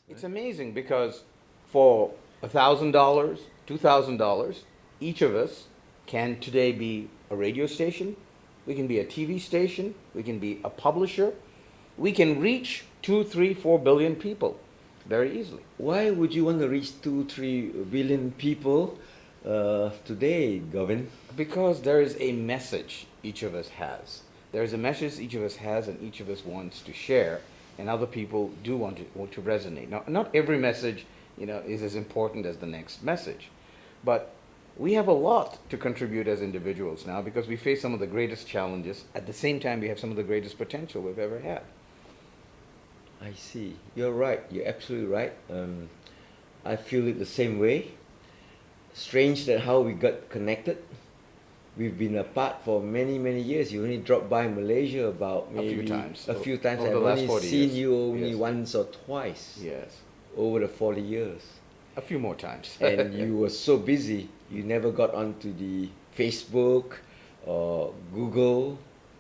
It's amazing because for $1,000, $2,000, each of us can today be a radio station, we can be a TV station, we can be a publisher, we can reach 2, 3, 4 billion people very easily. Why would you want to reach 2, 3 billion people today, Govin? Because there is a message each of us has. There is a message each of us has and each of us wants to share, and other people do want to resonate. Now, not every message, is as important as the next message, but we have a lot to contribute as individuals now because we face some of the greatest challenges. At the same time, we have some of the greatest potential we've ever had. I see. You're right. You're absolutely right. I feel it the same way. Strange that how we got connected. We've been apart for many, many years. You only dropped by Malaysia about maybe a few times. A few times. Over I've the last only 40 seen years. you only Yes. once or twice Yes. over the 40 years. A few more times. And you were so busy, you never got onto the Facebook or Google.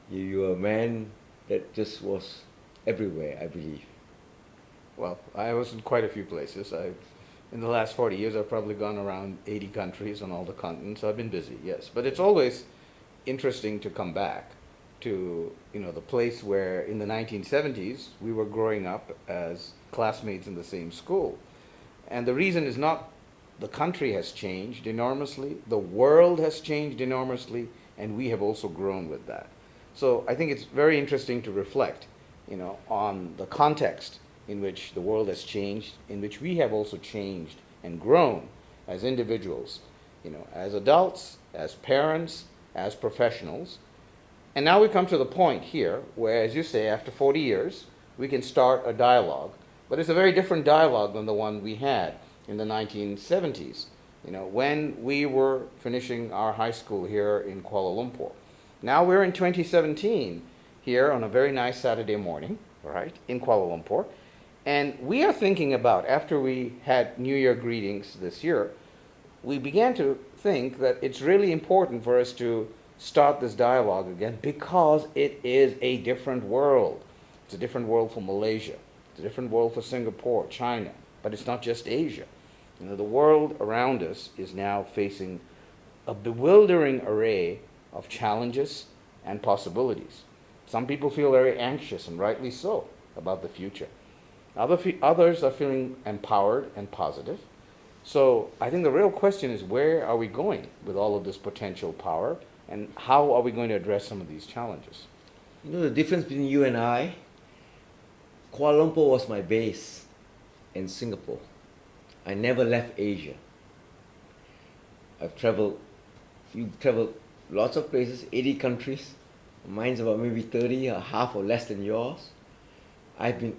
You were a man that just was everywhere, I believe. Well, I was in quite a few places. In the last 40 years, I've probably gone around 80 countries on all the continents. So I've been busy, yes. But it's always interesting to come back to, the place where in the 1970s, we were growing up as classmates in the same school. And the reason is not the country has changed enormously, the world has changed enormously, and we have also grown with that. So I think it's very interesting to reflect, on the context in which the world has changed, in which we have also changed and grown as individuals, as adults, as parents, as professionals. And now we come to the point here where, as you say, after 40 years, we can start a dialogue. But it's a very different dialogue than the one we had in the 1970s, when we were finishing our high school here in Kuala Lumpur. Now we're in 2017 here on a very nice Saturday morning, right, in Kuala Lumpur. And we are thinking about, after we had New Year greetings this year, we began to think that it's really important for us to start this dialogue again because it is a different world. It's a different world for Malaysia. It's a different world for Singapore, China. But it's not just Asia. The world around us is now facing a bewildering array of challenges and possibilities. Some people feel very anxious, and rightly so, about the future. Others are feeling empowered and positive. So I think the real question is, where are we going with all of this potential power, and how are we going to address some of these challenges? The difference between you and I, Kuala Lumpur was my base in Singapore. I never left Asia. You've traveled lots of places, 80 countries. Mine's about maybe 30, or half or less than yours. I've been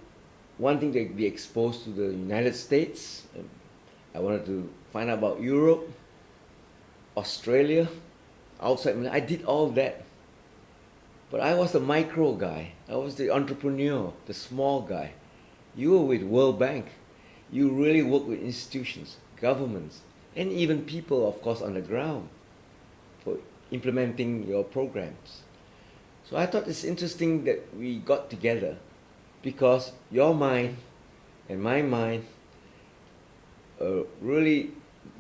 wanting to be exposed to the United States. I wanted to find out about Europe, Australia, outside. I did all that. But I was the micro guy. I was the entrepreneur, the small guy. You were with World Bank. You really work with institutions, governments, and even people, of course, on the ground for implementing your programs. So I thought it's interesting that we got together because your mind and my mind are really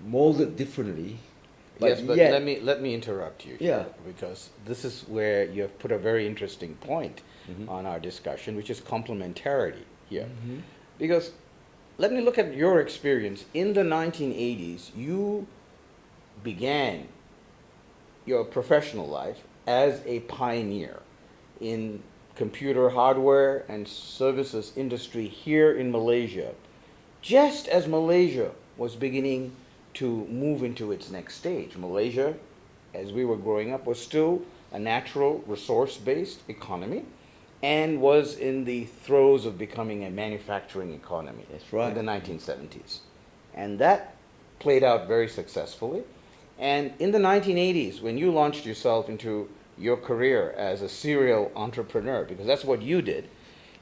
molded differently. Yes, but yet, let me interrupt you here, because this is where you have put a very interesting point on our discussion, which is complementarity here. Because let me look at your experience. In the 1980s, you began your professional life as a pioneer in computer hardware and services industry here in Malaysia, just as Malaysia was beginning to move into its next stage. Malaysia, as we were growing up, was still a natural resource-based economy and was in the throes of becoming a manufacturing economy. That's right. In the 1970s. And that played out very successfully. And in the 1980s, when you launched yourself into your career as a serial entrepreneur, because that's what you did,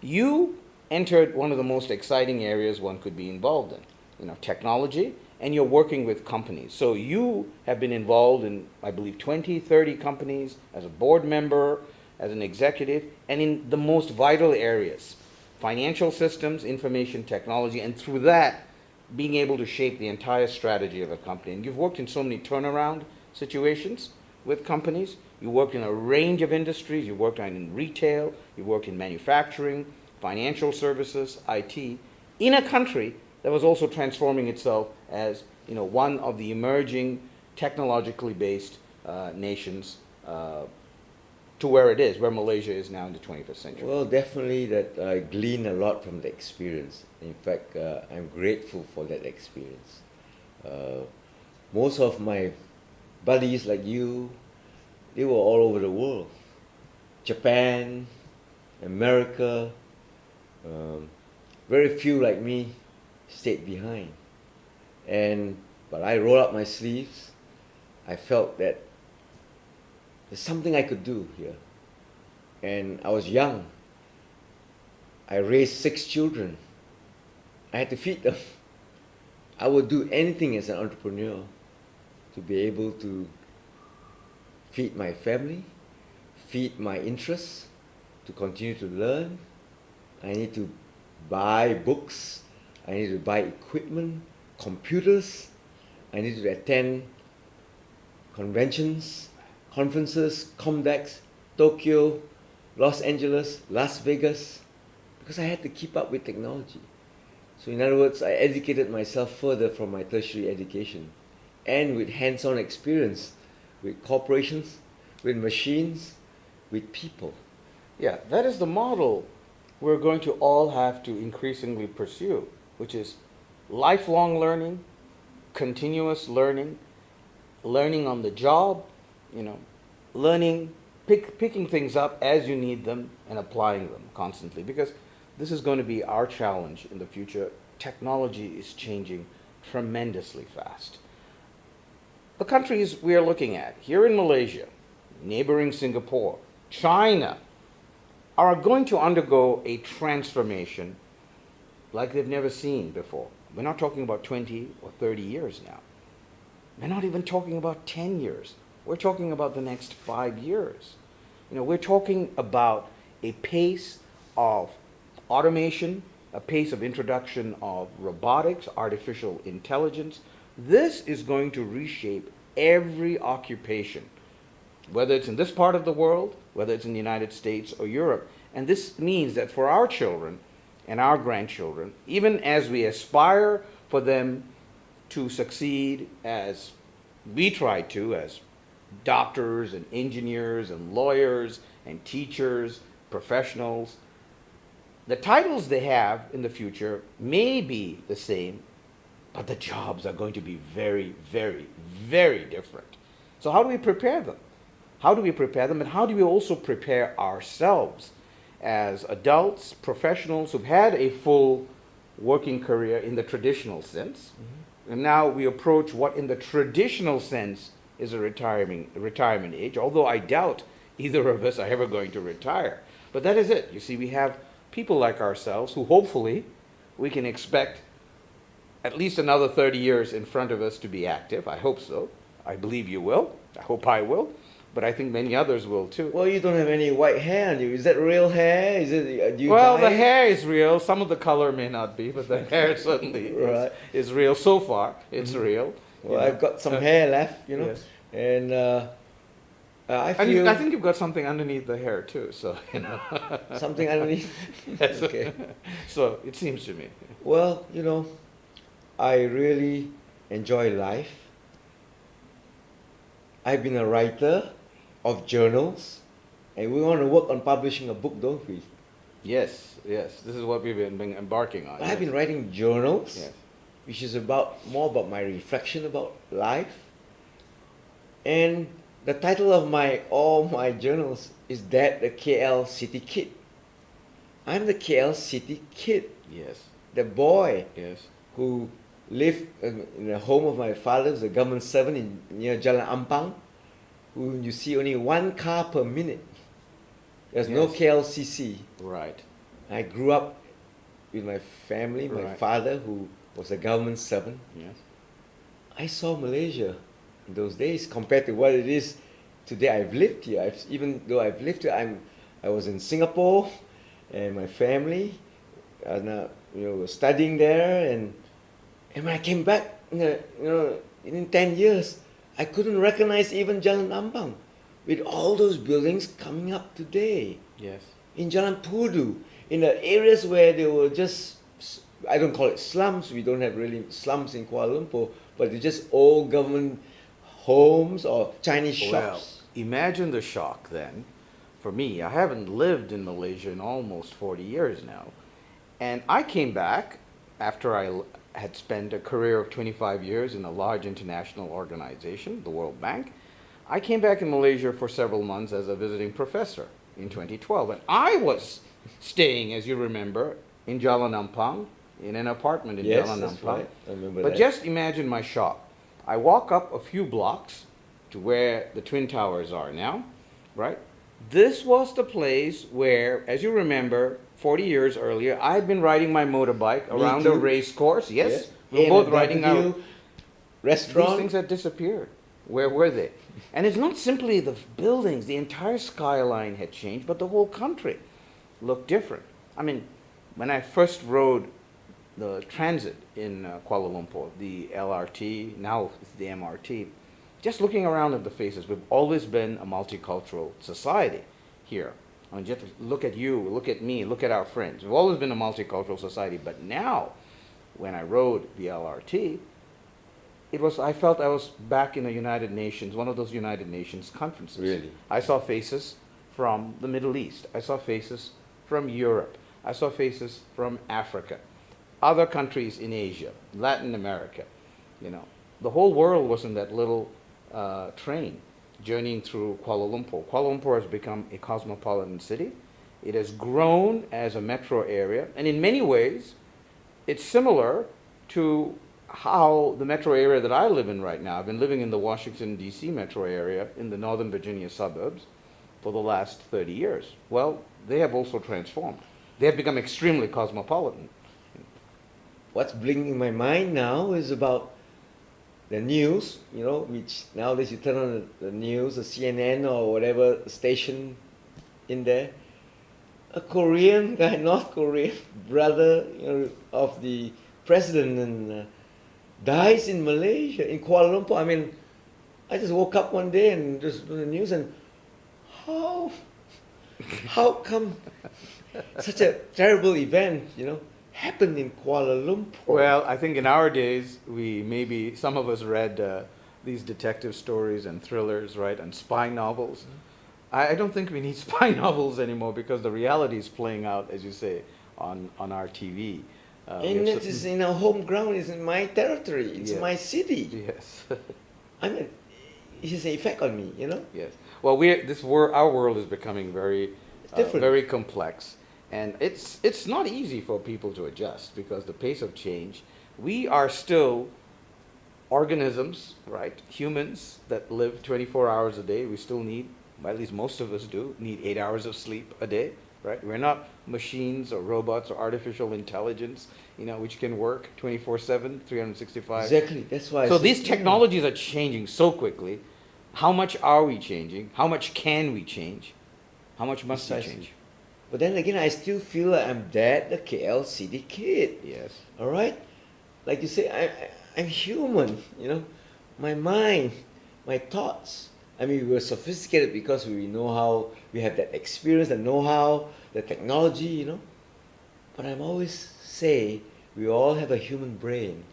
you entered one of the most exciting areas one could be involved in, technology, and you're working with companies. So you have been involved in, I believe, 20, 30 companies as a board member, as an executive, and in the most vital areas financial systems, information technology, and through that, being able to shape the entire strategy of a company. And you've worked in so many turnaround situations with companies. You worked in a range of industries. You worked in retail. You worked in manufacturing, financial services, IT, in a country that was also transforming itself as one of the emerging technologically based nations to where it is, where Malaysia is now in the 21st century. Well, definitely that I glean a lot from the experience. In fact, I'm grateful for that experience. Most of my buddies like you, they were all over the world. Japan, America, very few like me stayed behind. But I rolled up my sleeves. I felt that there's something I could do here. And I was young. I raised 6 children. I had to feed them. I would do anything as an entrepreneur to be able to feed my family, feed my interests, to continue to learn. I need to buy books. I need to buy equipment, computers. I need to attend conventions, conferences, Comdex, Tokyo, Los Angeles, Las Vegas, because I had to keep up with technology. So in other words, I educated myself further from my tertiary education and with hands-on experience with corporations, with machines, with people. Yeah, that is the model we're going to all have to increasingly pursue, which is lifelong learning, continuous learning, learning on the job, learning, picking things up as you need them and applying them constantly, because this is going to be our challenge in the future. Technology is changing tremendously fast. The countries we are looking at here in Malaysia, neighboring Singapore, China, are going to undergo a transformation like they've never seen before. We're not talking about 20 or 30 years now. We're not even talking about 10 years. We're talking about the next 5 years. We're talking about a pace of automation, a pace of introduction of robotics, artificial intelligence. This is going to reshape every occupation, whether it's in this part of the world, whether it's in the United States or Europe. And this means that for our children and our grandchildren, even as we aspire for them to succeed as we try to, as doctors and engineers and lawyers and teachers, professionals, the titles they have in the future may be the same, but the jobs are going to be very, very, very different. So how do we prepare them? How do we prepare them, and how do we also prepare ourselves as adults, professionals who've had a full working career in the traditional sense, and now we approach what in the traditional sense is a retirement age, although I doubt either of us are ever going to retire. But that is it. You see, we have people like ourselves who hopefully we can expect at least another 30 years in front of us to be active. I hope so. I believe you will. I hope I will. But I think many others will too. Well, you don't have any white hair on you. Is that real hair? Is it? Do you Well, dye the it? hair is real. Some of the color may not be, but the hair certainly Right. is real. So far, it's real. Well, I've got some hair left, Yes. and I And feel I think you've got something underneath the hair too. So something underneath. Yes. Okay. So it seems to me. Well, I really enjoy life. I've been a writer of journals, and we want to work on publishing a book, don't we? Yes, yes. This is what we've been embarking on. I've been writing journals, Yes. which is more about my reflection about life. And the title of all my journals is Dad, the KL City Kid. I'm the KL City Kid, Yes. the boy Yes. who lived in the home of my father, who's a government servant near Jalan Ampang, who you see only 1 car per minute. There's no Yes. KLCC. Right. I grew up with my family, my Right. father, who was a government servant. Yes. I saw Malaysia in those days compared to what it is today. I've lived here. Even though I've lived here, I was in Singapore, and my family studying there, and when I came back, in 10 years, I couldn't recognize even Jalan Ampang with all those buildings coming up today. Yes. In Jalan Pudu, in the areas where they were just, I don't call it slums, we don't have really slums in Kuala Lumpur, but they're just old government homes or Chinese Well, shops. imagine the shock then. For me, I haven't lived in Malaysia in almost 40 years now. And I came back after had spent a career of 25 years in a large international organization, the World Bank. I came back in Malaysia for several months as a visiting professor in 2012. And I was staying, as you remember, in Jalan Ampang, in an apartment in Yes, Jalan that's Ampang. right. I remember But that. just imagine my shock. I walk up a few blocks to where the Twin Towers are now, right? This was the place where, as you remember, 40 years earlier, I had been riding my motorbike Me around a too. race course. Yes, Yes. we were both riding A&W out. These restaurant. things had disappeared. Where were they? And it's not simply the buildings, the entire skyline had changed, but the whole country looked different. I mean, when I first rode the transit in Kuala Lumpur, the LRT, now it's the MRT, just looking around at the faces, we've always been a multicultural society here. I mean, just look at you, look at me, look at our friends. We've always been a multicultural society, but now, when I rode the LRT, I felt I was back in the United Nations, one of those United Nations conferences. Really? I saw faces from the Middle East. I saw faces from Europe. I saw faces from Africa, other countries in Asia, Latin America. The whole world was in that little train journeying through Kuala Lumpur. Kuala Lumpur has become a cosmopolitan city. It has grown as a metro area, and in many ways, it's similar to how the metro area that I live in right now. I've been living in the Washington, D.C. metro area in the Northern Virginia suburbs for the last 30 years. Well, they have also transformed. They have become extremely cosmopolitan. What's blinking my mind now is about the news, which nowadays you turn on the news, the CNN or whatever station in there. A Korean guy, North Korean brother of the president, and dies in Malaysia, in Kuala Lumpur. I mean, I just woke up one day and just do the news, and how come such a terrible event, happened in Kuala Lumpur? Well, I think in our days, some of us read these detective stories and thrillers, right, and spy novels. I don't think we need spy novels anymore because the reality is playing out, as you say, on our TV. And it is in our home ground, it's in my territory, it's Yes. my city. Yes. I mean, it has an effect on me, Yes. Well, our world is becoming very, It's different. very complex, and it's not easy for people to adjust because the pace of change. We are still organisms, right? Humans that live 24 hours a day. We still need, at least most of us do, need 8 hours of sleep a day, right? We're not machines or robots or artificial intelligence, which can work 24/7, 365. Exactly, that's why. So these technologies are changing so quickly. How much are we changing? How much can we change? How much must we Precisely. change? But then again, I still feel like I'm the KL city kid. Yes. All right, like you say, I'm human. My mind, my thoughts. I mean, we're sophisticated because we know how, we have that experience, the know-how, the technology. But I'm always say we all have a human brain,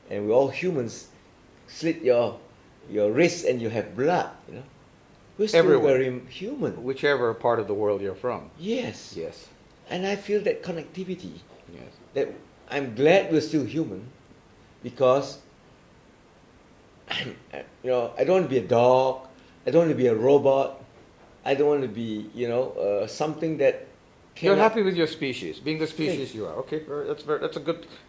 and we all humans. Slit your wrist and you have blood. We're still Everyone. very human. Whichever part of the world you're from. Yes. Yes. And I feel that connectivity. Yes. That I'm glad we're still human, because I don't want to be a dog. I don't want to be a robot. I don't want to be, something that. You're cannot- happy with your species, being the species you are. Okay, that's a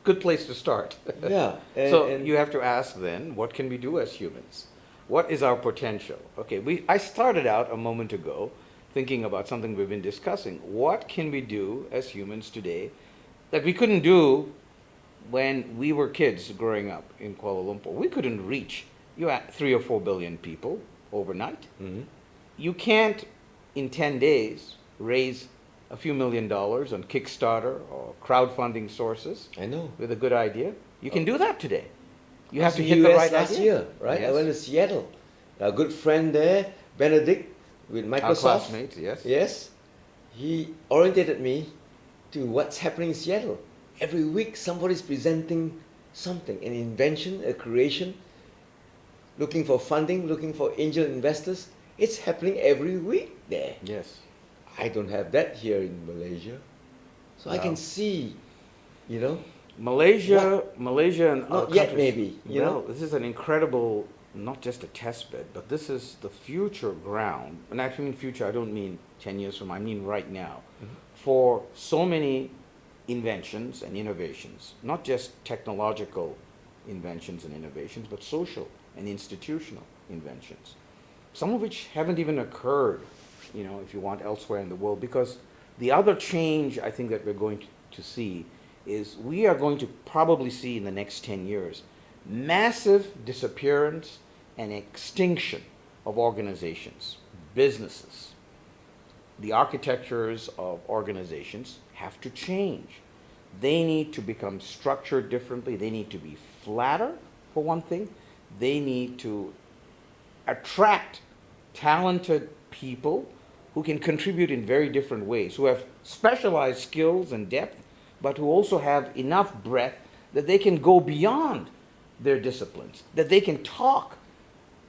good place to start. Yeah. So and you have to ask then, what can we do as humans? What is our potential? Okay, I started out a moment ago thinking about something we've been discussing. What can we do as humans today that we couldn't do when we were kids growing up in Kuala Lumpur? We couldn't reach 3 or 4 billion people overnight. Mhm. You can't, in 10 days, raise a few $1 million on Kickstarter or crowdfunding sources I know. with a good idea. You can do that today. You have to was hit in the US right last idea. year, right? I Yes. went to Seattle. A good friend there, Benedict, with Microsoft. Our classmate, yes. Yes. He orientated me to what's happening in Seattle. Every week somebody's presenting something, an invention, a creation, looking for funding, looking for angel investors. It's happening every week there. Yes. I don't have that here in Malaysia. So I can Wow. see, you know, Malaysia and not other yet countries. maybe, you Well, know. this is an incredible, not just a test bed, but this is the future ground. And I mean future, I don't mean 10 years from now, I mean right now. For so many inventions and innovations, not just technological inventions and innovations, but social and institutional inventions, some of which haven't even occurred, if you want, elsewhere in the world. Because the other change I think that we're going to see is we are going to probably see in the next 10 years massive disappearance and extinction of organizations, businesses. The architectures of organizations have to change. They need to become structured differently. They need to be flatter, for one thing. They need to attract talented people who can contribute in very different ways, who have specialized skills and depth, but who also have enough breadth that they can go beyond their disciplines, that they can talk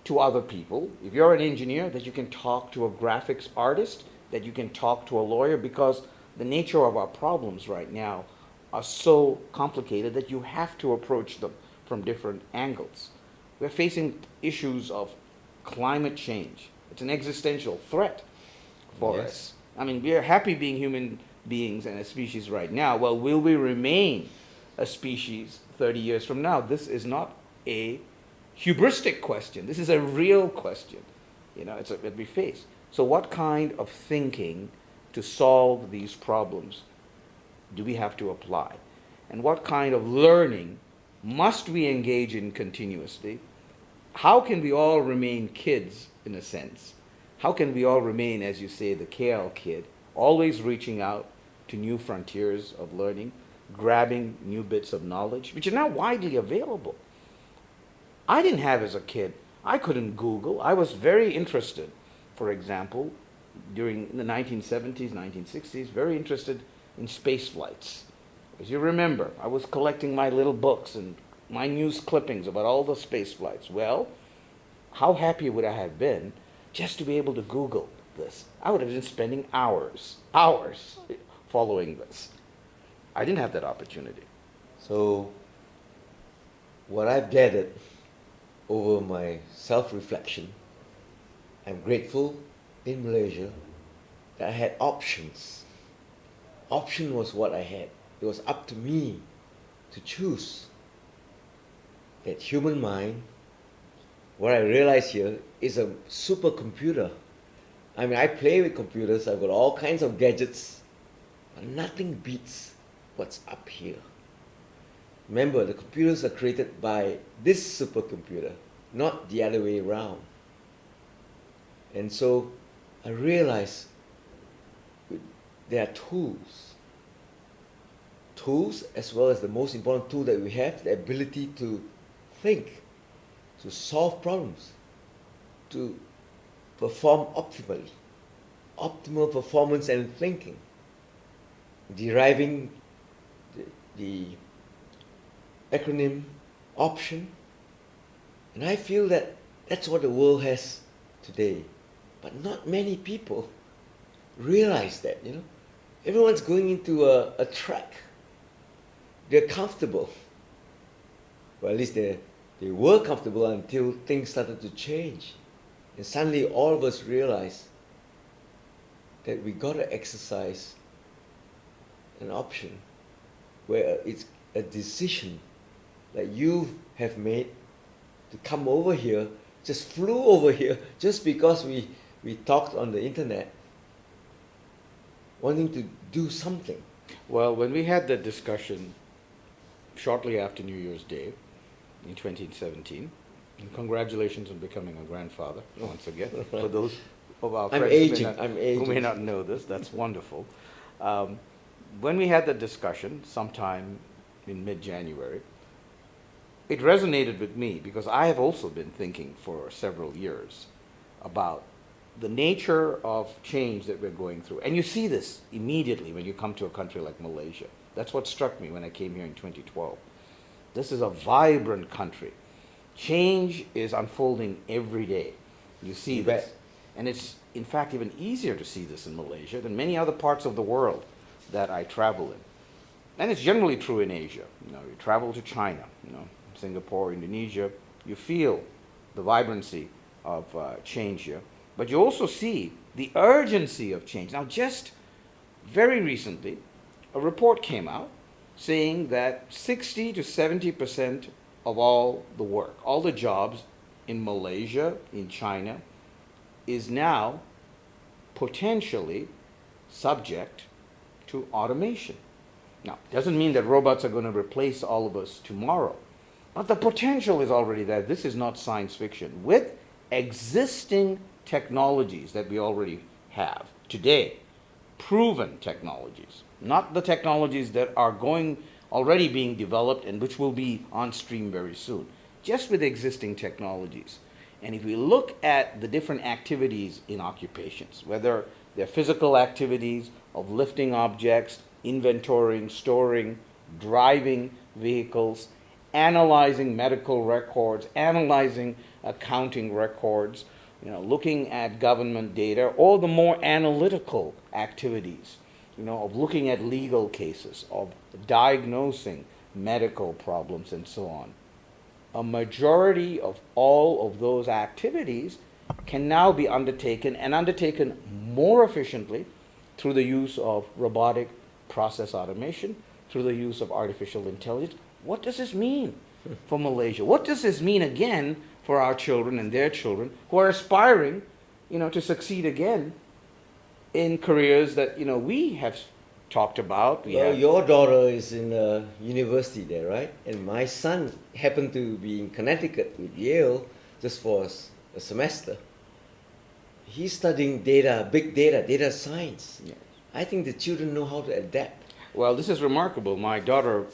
to other people. If you're an engineer, that you can talk to a graphics artist, that you can talk to a lawyer, because the nature of our problems right now are so complicated that you have to approach them from different angles. We're facing issues of climate change. It's an existential threat for Yes. us. I mean, we are happy being human beings and a species right now. Well, will we remain a species 30 years from now? This is not a hubristic question. This is a real question. It's that we face. So what kind of thinking to solve these problems do we have to apply? And what kind of learning must we engage in continuously? How can we all remain kids, in a sense? How can we all remain, as you say, the KL kid, always reaching out to new frontiers of learning, grabbing new bits of knowledge, which are now widely available? I didn't have as a kid. I couldn't Google. I was very interested, for example, during the 1970s, 1960s, very interested in space flights. As you remember, I was collecting my little books and my news clippings about all the space flights. Well, how happy would I have been just to be able to Google this? I would have been spending hours following this. I didn't have that opportunity. So, what I've gathered over my self-reflection, I'm grateful in Malaysia that I had options. Option was what I had. It was up to me to choose. That human mind, what I realize here, is a supercomputer. I mean, I play with computers, I've got all kinds of gadgets, but nothing beats what's up here. Remember, the computers are created by this supercomputer, not the other way around. And so I realize there are tools as well as the most important tool that we have, the ability to think, to solve problems, to perform optimally, optimal performance and thinking, deriving the acronym OPTION. And I feel that that's what the world has today. But not many people realize that, Everyone's going into a track. They're comfortable. Well, at least they were comfortable until things started to change. And suddenly all of us realized that we got to exercise an option where it's a decision that you have made to come over here, just flew over here just because we talked on the internet, wanting to do something. Well, when we had that discussion shortly after New Year's Day in 2017, and congratulations on becoming a grandfather once again, for those of our I'm friends aging. who may not know this, that's wonderful. Um, when we had the discussion sometime in mid-January, it resonated with me because I have also been thinking for several years about the nature of change that we're going through. And you see this immediately when you come to a country like Malaysia. That's what struck me when I came here in 2012. This is a vibrant country. Change is unfolding every day. You see You this. bet. And it's, in fact, even easier to see this in Malaysia than many other parts of the world that I travel in. And it's generally true in Asia. You travel to China, Singapore, Indonesia, you feel the vibrancy of change here. But you also see the urgency of change. Now, just very recently, a report came out saying that 60 to 70% of all the work, all the jobs in Malaysia, in China, is now potentially subject to automation. Now, it doesn't mean that robots are going to replace all of us tomorrow, but the potential is already there. This is not science fiction. With existing technologies that we already have today, proven technologies, not the technologies that are already being developed and which will be on stream very soon, just with existing technologies. And if we look at the different activities in occupations, whether they're physical activities of lifting objects, inventorying, storing, driving vehicles, analyzing medical records, analyzing accounting records, looking at government data, or the more analytical activities, of looking at legal cases, of diagnosing medical problems, and so on. A majority of all of those activities can now be undertaken and undertaken more efficiently through the use of robotic process automation, through the use of artificial intelligence. What does this mean for Malaysia? What does this mean again for our children and their children who are aspiring, to succeed again in careers that, we have talked about? Your daughter is in university there, right? And my son happened to be in Connecticut with Yale just for a semester. He's studying big data science. Yes. I think the children know how to adapt. Well, this is remarkable. My daughter,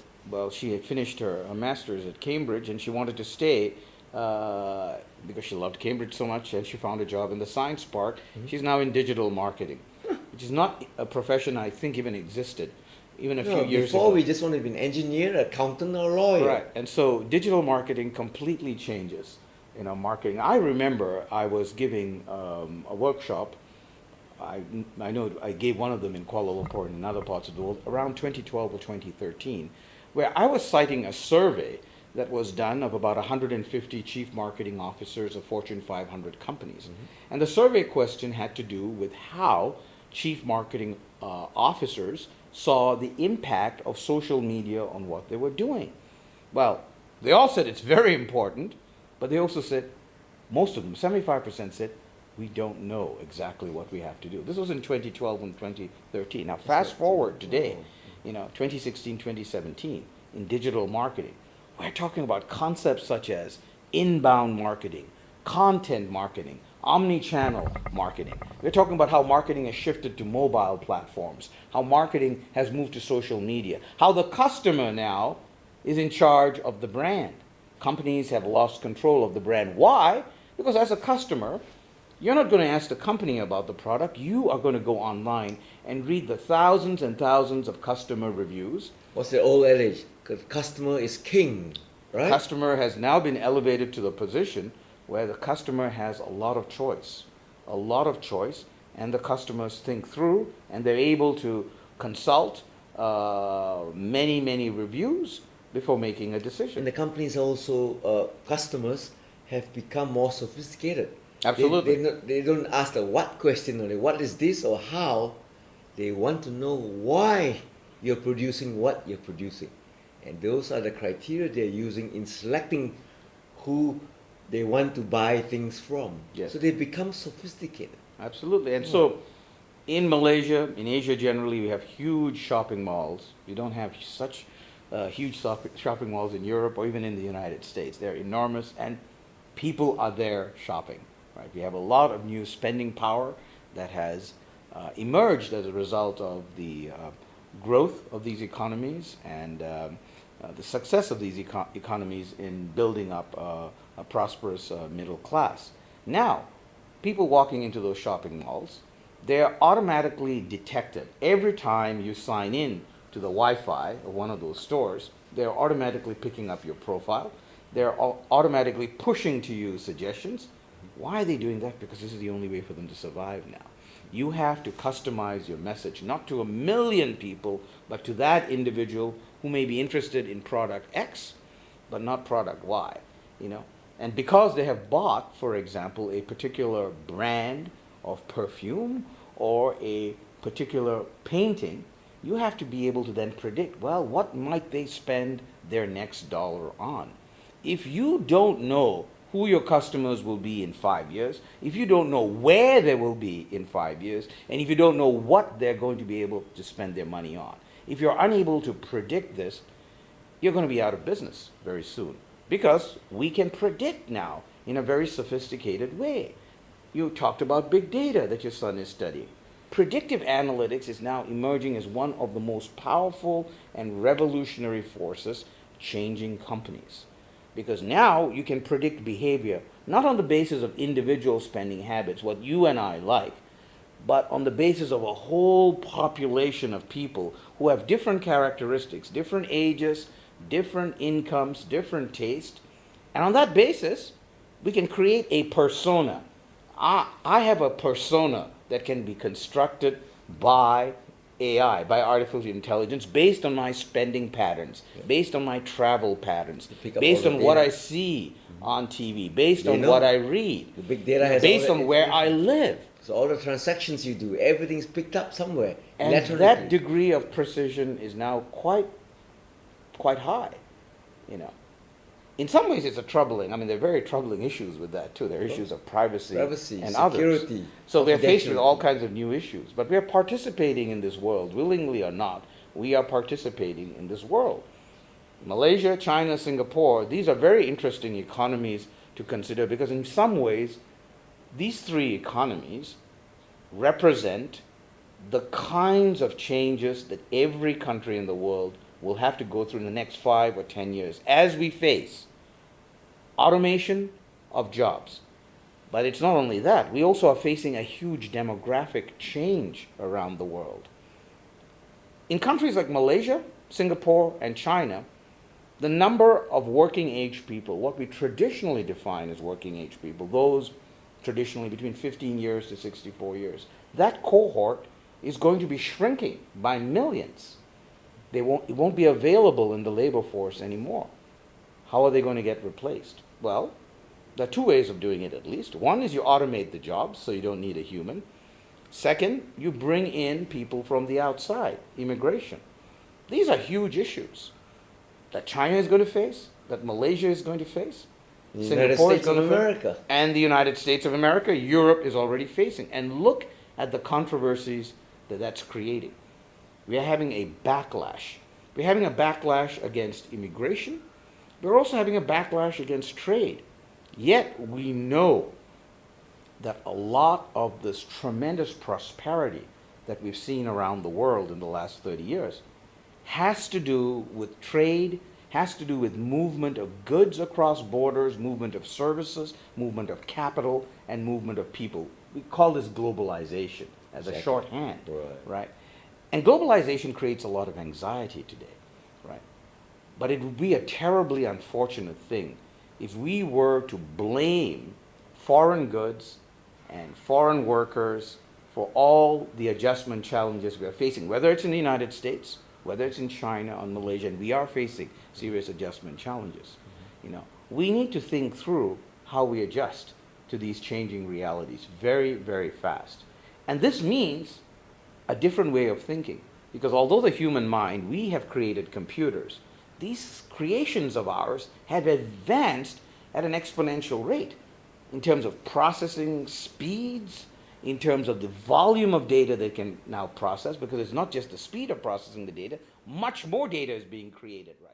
she had finished her master's at Cambridge, and she wanted to stay because she loved Cambridge so much, and she found a job in the science park. Mm-hmm. She's now in digital marketing, which is not a profession I think even existed even a few years ago. Before we just wanted to be an engineer, accountant, or lawyer. Right, and so digital marketing completely changes, marketing. I remember I was giving a workshop. I know I gave one of them in Kuala Lumpur and in other parts of the world around 2012 or 2013, where I was citing a survey that was done of about 150 chief marketing officers of Fortune 500 companies. Mm-hmm. And the survey question had to do with how chief marketing officers saw the impact of social media on what they were doing. Well, they all said it's very important, but they also said, most of them, 75% said, we don't know exactly what we have to do. This was in 2012 and 2013. Now, fast forward today, 2016, 2017, in digital marketing, we're talking about concepts such as inbound marketing, content marketing, omni-channel marketing. We're talking about how marketing has shifted to mobile platforms, how marketing has moved to social media, how the customer now is in charge of the brand. Companies have lost control of the brand. Why? Because as a customer, you're not going to ask the company about the product. You are going to go online and read the thousands and thousands of customer reviews. What's the old adage? Customer is king, right? Customer has now been elevated to the position where the customer has a lot of choice, and the customers think through, and they're able to consult many reviews before making a decision. And the companies also, customers have become more sophisticated. Absolutely. They don't ask the what question only, what is this or how. They want to know why you're producing what you're producing. And those are the criteria they're using in selecting who they want to buy things from. Yes. So they become sophisticated. Absolutely. And so in Malaysia, in Asia generally, we have huge shopping malls. We don't have such huge shopping malls in Europe or even in the United States. They're enormous, and people are there shopping. Right? We have a lot of new spending power that has emerged as a result of the growth of these economies and the success of these economies in building up a prosperous middle class. Now, people walking into those shopping malls, they're automatically detected. Every time you sign in to the Wi-Fi of one of those stores, they're automatically picking up your profile. They're automatically pushing to you suggestions. Why are they doing that? Because this is the only way for them to survive now. You have to customize your message, not to a million people, but to that individual who may be interested in product X, but not product Y, you know. And because they have bought, for example, a particular brand of perfume or a particular painting, you have to be able to then predict, well, what might they spend their next dollar on? If you don't know who your customers will be in 5 years, if you don't know where they will be in 5 years, and if you don't know what they're going to be able to spend their money on, if you're unable to predict this, you're going to be out of business very soon. Because we can predict now in a very sophisticated way. You talked about big data that your son is studying. Predictive analytics is now emerging as one of the most powerful and revolutionary forces changing companies. Because now you can predict behavior not on the basis of individual spending habits, what you and I like, but on the basis of a whole population of people who have different characteristics, different ages, different incomes, different tastes. And on that basis, we can create a persona. I have a persona that can be constructed by AI, by artificial intelligence, based on my spending patterns, based on my travel patterns, based on what I see on TV, based on what I read, the big data has based on where I live. So all the transactions you do, everything's picked up somewhere. And that degree of precision is now quite high, you know. In some ways, it's there are very troubling issues with that too. There are issues of privacy and security, others. So they're faced with all kinds of new issues. But we are participating in this world, willingly or not. We are participating in this world. Malaysia, China, Singapore, these are very interesting economies to consider because in some ways, these three economies represent the kinds of changes that every country in the world will have to go through in the next 5 or 10 years as we face automation of jobs. But it's not only that, we also are facing a huge demographic change around the world. In countries like Malaysia, Singapore, and China, the number of working age people, what we traditionally define as working age people, those traditionally between 15 years to 64 years, that cohort is going to be shrinking by millions. It won't be available in the labor force anymore. How are they going to get replaced? Well, there are two ways of doing it at least. One is you automate the jobs so you don't need a human. Second, you bring in people from the outside, immigration. These are huge issues that China is going to face, that Malaysia is going to face, the United States of America. And the United States of America, Europe is already facing. And look at the controversies that that's creating. We are having a backlash. We're having a backlash against immigration. We're also having a backlash against trade. Yet we know that a lot of this tremendous prosperity that we've seen around the world in the last 30 years has to do with trade, has to do with movement of goods across borders, movement of services, movement of capital, and movement of people. We call this globalization as a shorthand, right? And globalization creates a lot of anxiety today, right? But it would be a terribly unfortunate thing if we were to blame foreign goods and foreign workers for all the adjustment challenges we are facing, whether it's in the United States, whether it's in China or Malaysia, and we are facing serious adjustment challenges. You know, we need to think through how we adjust to these changing realities very, very fast. And this means a different way of thinking. Because although the human mind, we have created computers, these creations of ours have advanced at an exponential rate in terms of processing speeds, in terms of the volume of data they can now process, because it's not just the speed of processing the data, much more data is being created right